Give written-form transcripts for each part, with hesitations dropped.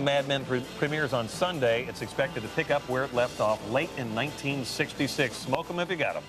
Mad Men premieres on Sunday. It's expected to pick up where it left off late in 1966. Smoke them if you got them.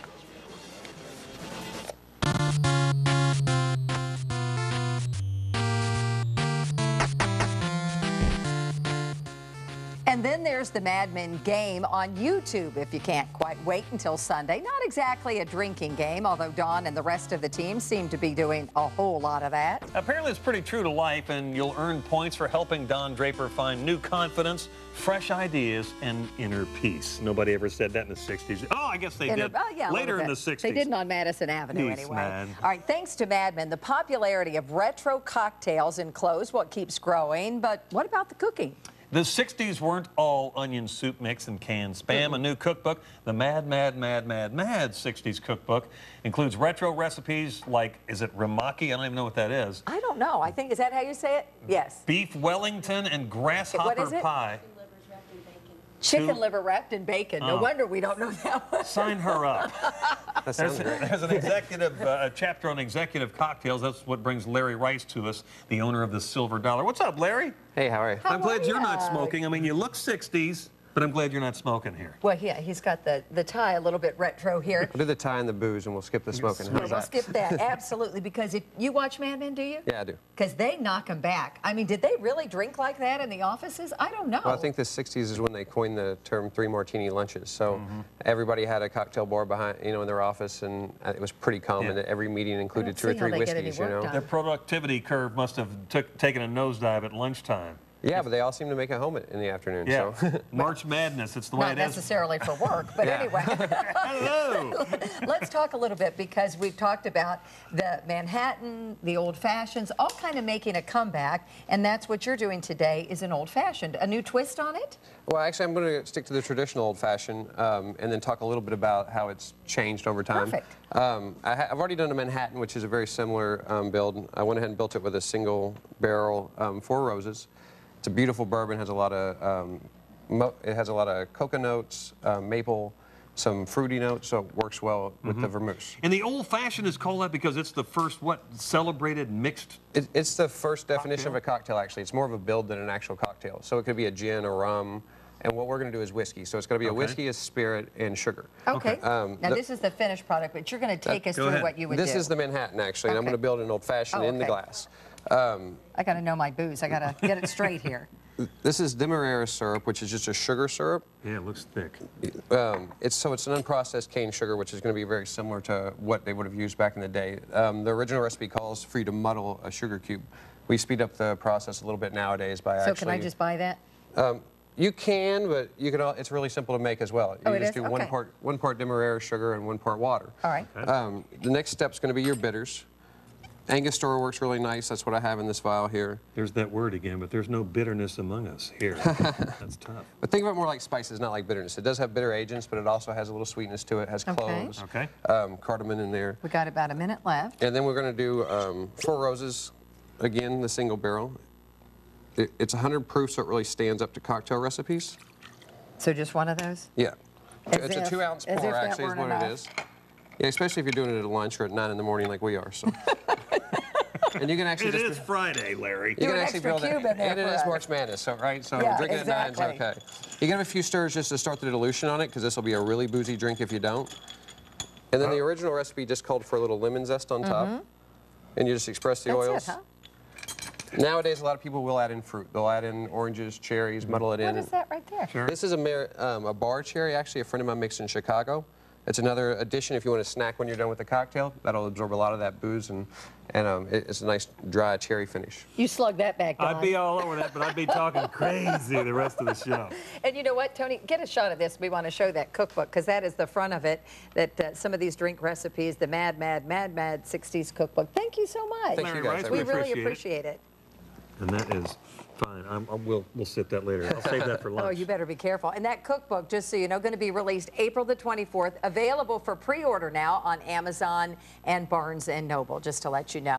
And then there's the Mad Men game on YouTube if you can't quite wait until Sunday. Not exactly a drinking game, although Don and the rest of the team seem to be doing a whole lot of that. Apparently it's pretty true to life, and you'll earn points for helping Don Draper find new confidence, fresh ideas, and inner peace. Nobody ever said that in the 60s. Oh, I guess they did yeah, later in the 60s. They didn't on Madison Avenue Peace, anyway. man. All right, thanks to Mad Men, the popularity of retro cocktails in clothes, what keeps growing, but what about the cooking? The 60s weren't all onion soup mix and canned Spam. A new cookbook, the Mad 60s cookbook, includes retro recipes like, is it ramaki? I don't even know what that is. I don't know. I think, is that how you say it? Yes. Beef Wellington and grasshopper pie. Chicken liver wrapped in bacon. No wonder we don't know that one. Sign her up. There's an executive chapter on executive cocktails. That's what brings Larry Rice to us, the owner of the Silver Dollar. What's up, Larry? Hey, how are you? I'm glad you're not smoking. I mean, you look 60s, but I'm glad you're not smoking here. Well, yeah, he's got the tie a little bit retro here. We'll do the tie and the booze, and we'll skip the smoking. We'll skip that, absolutely, because if you watch Mad Men, do you? Yeah, I do. Because they knock them back. I mean, did they really drink like that in the offices? I don't know. Well, I think the 60s is when they coined the term 3 martini lunches. So everybody had a cocktail bar behind, in their office, and it was pretty common that every meeting included 2 or 3 whiskeys, Their productivity curve must have taken a nosedive at lunchtime. Yeah, but they all seem to make it home in the afternoon. Yeah. So. March Madness, it's the way it is. Not necessarily for work, but anyway. Hello. Let's talk a little bit, because we've talked about the Manhattan, the old fashions, all kind of making a comeback, and that's what you're doing today, is an old fashioned. A new twist on it? Well, actually, I'm going to stick to the traditional old fashioned and then talk a little bit about how it's changed over time. Perfect. I've already done a Manhattan, which is a very similar build. I went ahead and built it with a single barrel, 4 roses. It's a beautiful bourbon. Has a lot of it has a lot of cocoa notes, maple, some fruity notes, so it works well with the vermouth. And the old-fashioned is called that because it's the first celebrated mixed. It's the first definition of a cocktail. Actually, it's more of a build than an actual cocktail. So it could be a gin or rum. And what we're going to do is whiskey. So it's going to be a whiskey, a spirit, and sugar. Okay. Now, this is the finished product, but you're going to take us through what you would do. This is the Manhattan, actually, and I'm going to build an old-fashioned in the glass. I got to know my booze. I got to get it straight here. This is Demerara syrup, which is just a sugar syrup. Yeah, it looks thick. It's an unprocessed cane sugar, which is going to be very similar to what they would have used back in the day. The original recipe calls for you to muddle a sugar cube. We speed up the process a little bit nowadays by actually... So can I just buy that? You can, but you can. It's really simple to make as well. You just do one part Demerara sugar and 1 part water. All right. The next step is going to be your bitters. Angostura works really nice. That's what I have in this vial here. There's that word again, but there's no bitterness among us here. That's tough. But think of it more like spices, not like bitterness. It does have bitter agents, but it also has a little sweetness to it. It has cloves, cardamom in there. We got about a minute left. And then we're going to do 4 roses, again, the single barrel. It's 100 proof, so it really stands up to cocktail recipes. So just one of those? Yeah. It's a 2-ounce pour, actually, is what it is. Yeah, especially if you're doing it at lunch or at 9 in the morning like we are. So. And you can actually It is Friday, Larry. You can actually build it. And it is March Madness, so so drinking at 9 is okay. You can have a few stirs just to start the dilution on it, because this will be a really boozy drink if you don't. And then the original recipe just called for a little lemon zest on top. And you just express the oils. It, huh? Nowadays, a lot of people will add in fruit. They'll add in oranges, cherries, muddle it in. What is that right there? Sure. This is a bar cherry, actually, a friend of mine makes in Chicago. It's another addition if you want to snack when you're done with the cocktail. That'll absorb a lot of that booze, and it's a nice dry cherry finish. You slug that back, Don. I'd be all over that, but I'd be talking crazy the rest of the show. And you know what, Tony? Get a shot of this. We want to show that cookbook, because that is the front of it, that some of these drink recipes, the Mad 60s cookbook. Thank you so much. Thank you guys. We really appreciate it. And that is fine. We'll sit that later. I'll save that for lunch. Oh, you better be careful. And that cookbook, just so you know, going to be released April the 24th, available for pre-order now on Amazon and Barnes & Noble, just to let you know.